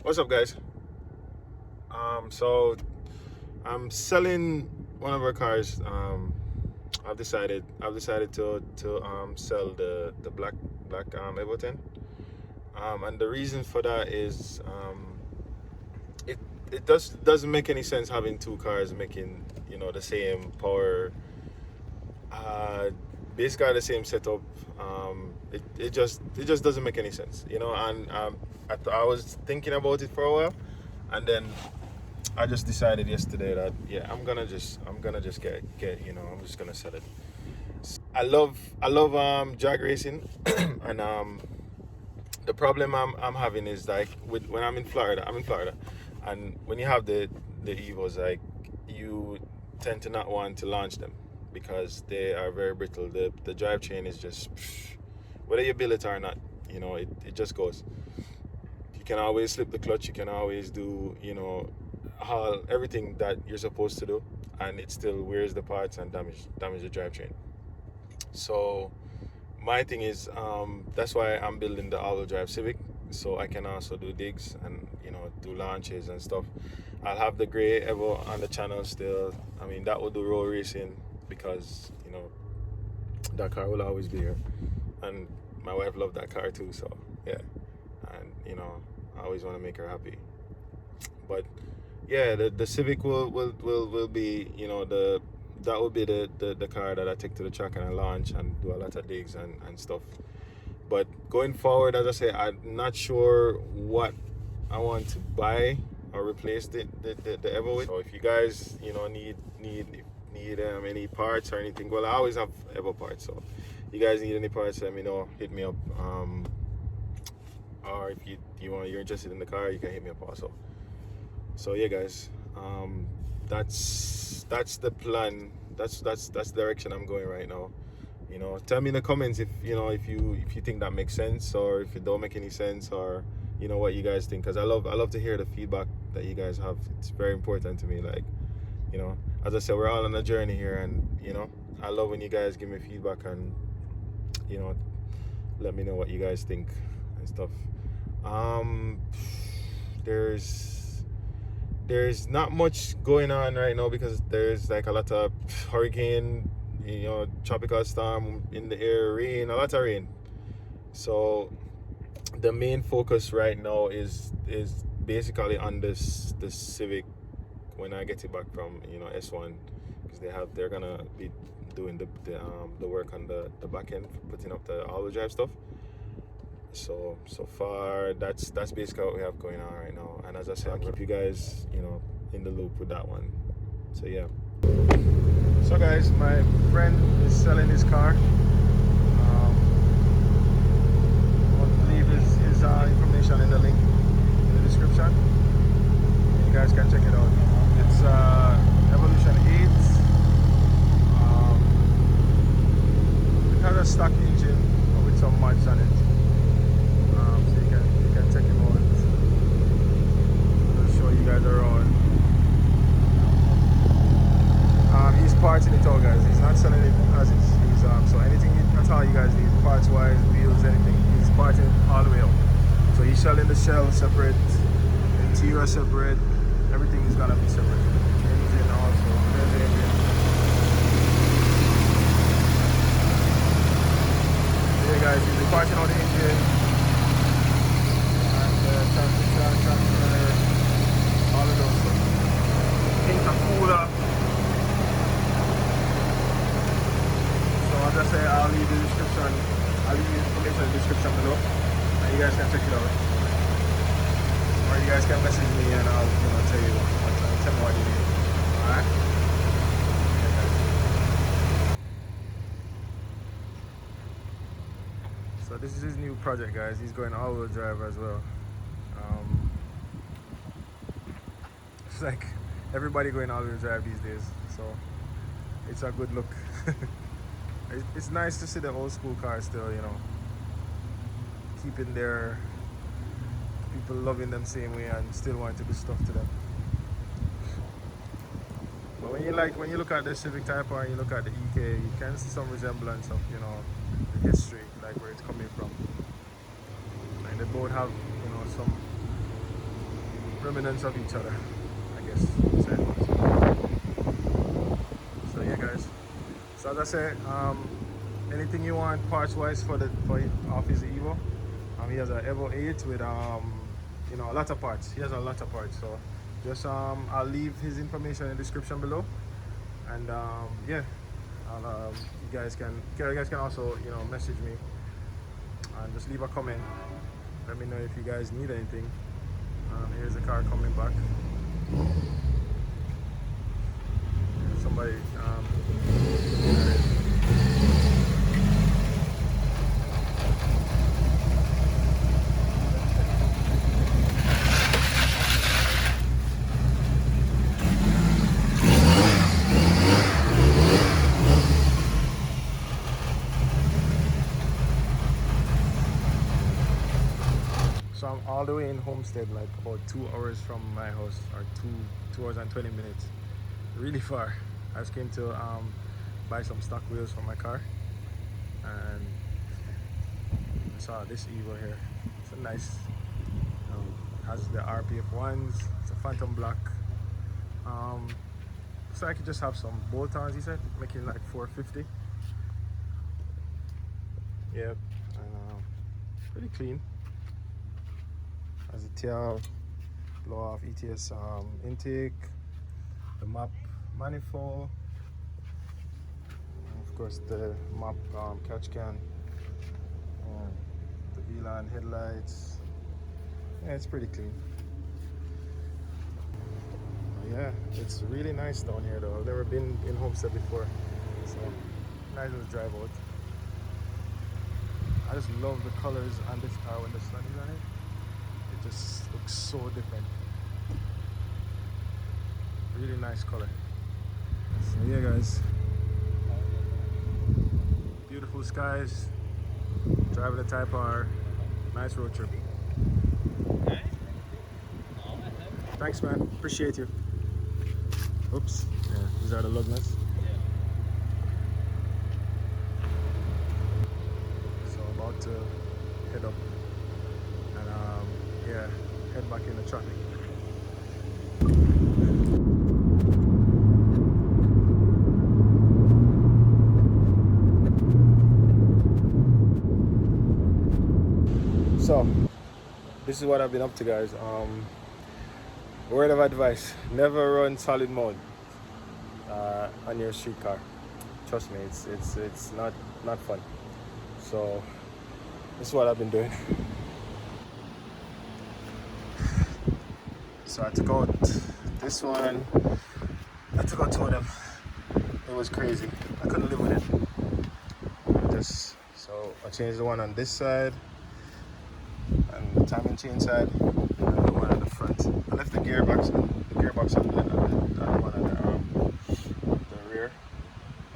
What's up, guys? So I'm selling one of our cars. I've decided to sell the black Evo 10. And the reason for that is it doesn't make any sense having two cars making the same power, basically the same setup. It just doesn't make any sense, and I was thinking about it for a while, and then I just decided yesterday that I'm gonna just get I'm just gonna sell it. I love drag racing and the problem I'm having is like when I'm in Florida, and when you have the Evos, like, you tend to not want to launch them because they are very brittle. The drivetrain is just, whether you build it or not, it just goes. You can always slip the clutch, you can always do everything that you're supposed to do, and it still wears the parts and damage the drivetrain. So my thing is, that's why I'm building the all-wheel drive Civic, so I can also do digs and do launches and stuff. I'll have the gray Evo on the channel still. I mean, that will do road racing because that car will always be here, and my wife loved that car too. So yeah, and I always want to make her happy. But yeah, the Civic will be that will be the car that I take to the track and I launch and do a lot of digs and stuff. But going forward, as I say, I'm not sure what I want to buy or replace the Evo with. So if you guys need any parts or anything, well, I always have Evo parts. So if you guys need any parts, let me know. Hit me up. Or if you're interested in the car, you can hit me up also. So yeah, guys, that's the plan. That's the direction I'm going right now. Tell me in the comments if you think that makes sense, or if it don't make any sense, or what you guys think, because I love to hear the feedback that you guys have. It's very important to me. Like, as I said, we're all on a journey here, and I love when you guys give me feedback and let me know what you guys think and stuff. There's not much going on right now because there's like a lot of hurricane, tropical storm in the air, rain, a lot of rain. So the main focus right now is basically on the Civic when I get it back from S1, because they're gonna be doing the work on the back end, putting up the all-wheel drive stuff. So far that's basically what we have going on right now, and as I said, I'll keep you guys in the loop with that one. So yeah. So guys, my friend is selling his car. I'll leave his information in the link in the description. You guys can check it out. It's Evolution 8. It has a stock engine with some mods on it. So you can check him out. I'll show you guys around. He's parting it all, guys. He's not selling it as is. So anything that's all you guys need, parts wise, wheels, anything, he's parting it all the way out. So he's selling the shell separate, interior separate, everything is gonna be separate. Engine also, there's the engine. There guys, he's parting out the engine and the transmission, transfer, all of those stuff. Intercooler. As I say, I'll leave the information in the description below, and you guys can check it out. Or you guys can message me and I'll tell you what you need. Alright? So this is his new project, guys. He's going all-wheel drive as well. It's like everybody going all-wheel drive these days, so it's a good look. It's nice to see the old school cars still, keeping their people loving them same way and still want to do stuff to them. But when you look at the Civic Type R and you look at the EK, you can see some resemblance of the history, like where it's coming from. And they both have some remnants of each other, I guess. So yeah, guys. So as I say, anything you want parts wise for off his Evo. He has an Evo 8 with you know, a lot of parts. He has a lot of parts. So just I'll leave his information in the description below, and yeah, I'll, you guys can also, you know, message me and just leave a comment. Let me know if you guys need anything. Here's the car coming back. Somebody So I'm all the way in Homestead, like about 2 hours from my house, or 2 hours and 20 minutes. Really far. I just came to buy some stock wheels for my car, and I saw this Evo here. It's a nice, has the RPF ones. It's a phantom black. So I could just have some bolt-ons, he said, making like 450. Yep, and pretty clean. Has a tail, blow off ETS intake, the map manifold, and of course the map catch can, and the Vland headlights. Yeah, it's pretty clean. Yeah, it's really nice down here though. I've never been in Homestead before, so nice to drive out. I just love the colors on this car when the sun is on it. It just looks so different. Really nice color. So yeah, guys, beautiful skies, driving the Type R, nice road trip. Thanks, man, appreciate you. Oops, yeah, these are the lug nuts. So about to head up and yeah, head back in the traffic. So this is what I've been up to, guys. Word of advice: never run solid mode on your street car. Trust me, it's not fun. So this is what I've been doing. So I took out this one. I took out 2 of them. It was crazy. I couldn't live with it. So I changed the one on this side and the timing chain side, and the one on the front. I left the gearbox on the one on the rear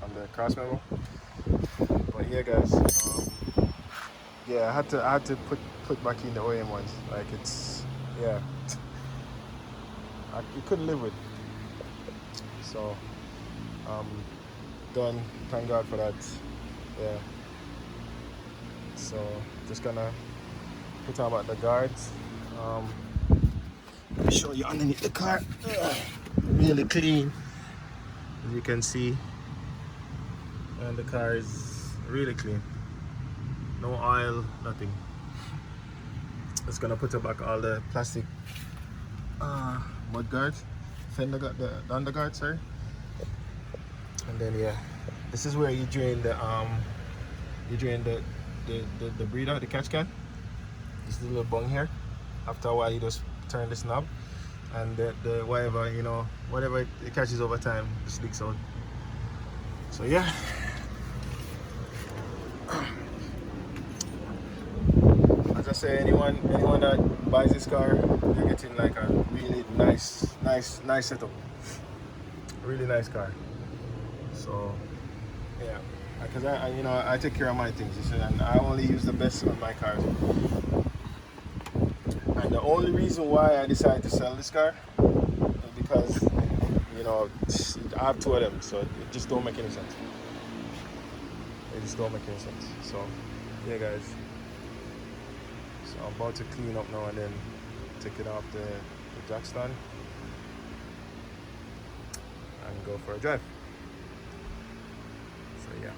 on the cross member. But yeah, guys, yeah, I had to put back in the OEM ones. Like, it's, yeah, you couldn't live with. So done. Thank God for that. Yeah. So just gonna put on about the guards. Let me show you underneath the car. Really clean, as you can see, and the car is really clean. No oil, nothing. Just gonna put back all the plastic mud guards, fender guard, the underguard, sorry. And then yeah, this is where you drain the breather, the catch can. This little bung here. After a while, you just turn this knob, and the whatever, you know, whatever it catches over time, just leaks out. So yeah. As I say, anyone that buys this car, you're getting like a really nice setup. Really nice car. So yeah, because I take care of my things, you see, and I only use the best on my cars. And the only reason why I decided to sell this car is because, you know, I have 2 of them, so it just don't make any sense. It just don't make any sense. So yeah, guys. So I'm about to clean up now and then take it off the the jack stand, and go for a drive. So yeah.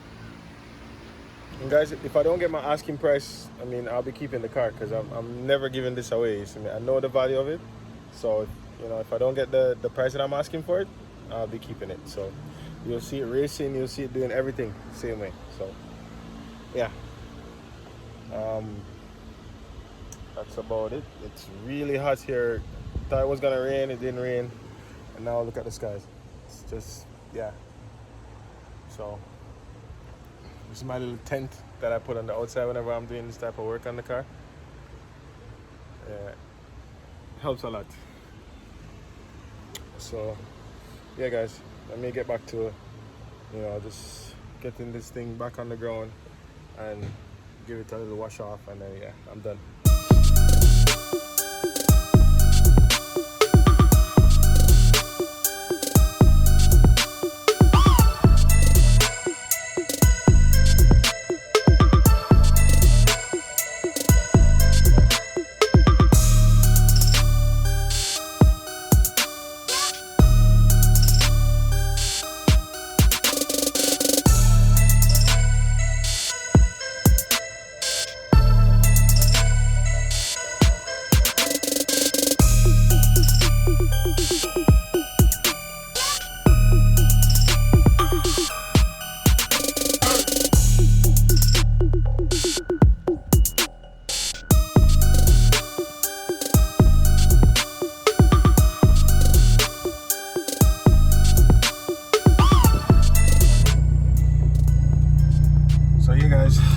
And guys, if I don't get my asking price, I mean, I'll be keeping the car, because I'm never giving this away. So, I know the value of it. So, you know, if I don't get the price that I'm asking for it, I'll be keeping it. So you'll see it racing, you'll see it doing everything same way. So yeah, that's about it. It's really hot here. Thought it was gonna rain, it didn't rain, and now look at the skies. It's just, yeah. So this is my little tent that I put on the outside whenever I'm doing this type of work on the car. Helps a lot. So yeah guys, let me get back to, you know, just getting this thing back on the ground and give it a little wash off, and then yeah, I'm done.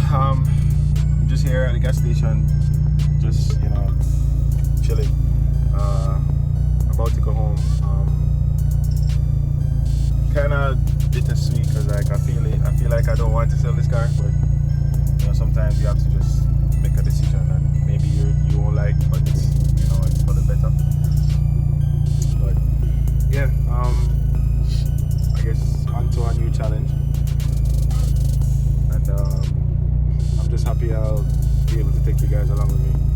I'm just here at the gas station, just, you know, chilling, about to go home. Kind of bittersweet, because like I feel like I don't want to sell this car, but you know, sometimes you have to just make a decision that maybe you won't like, but it's, you know, it's for the better. But yeah, I guess on to a new challenge, and I'm just happy I'll be able to take you guys along with me.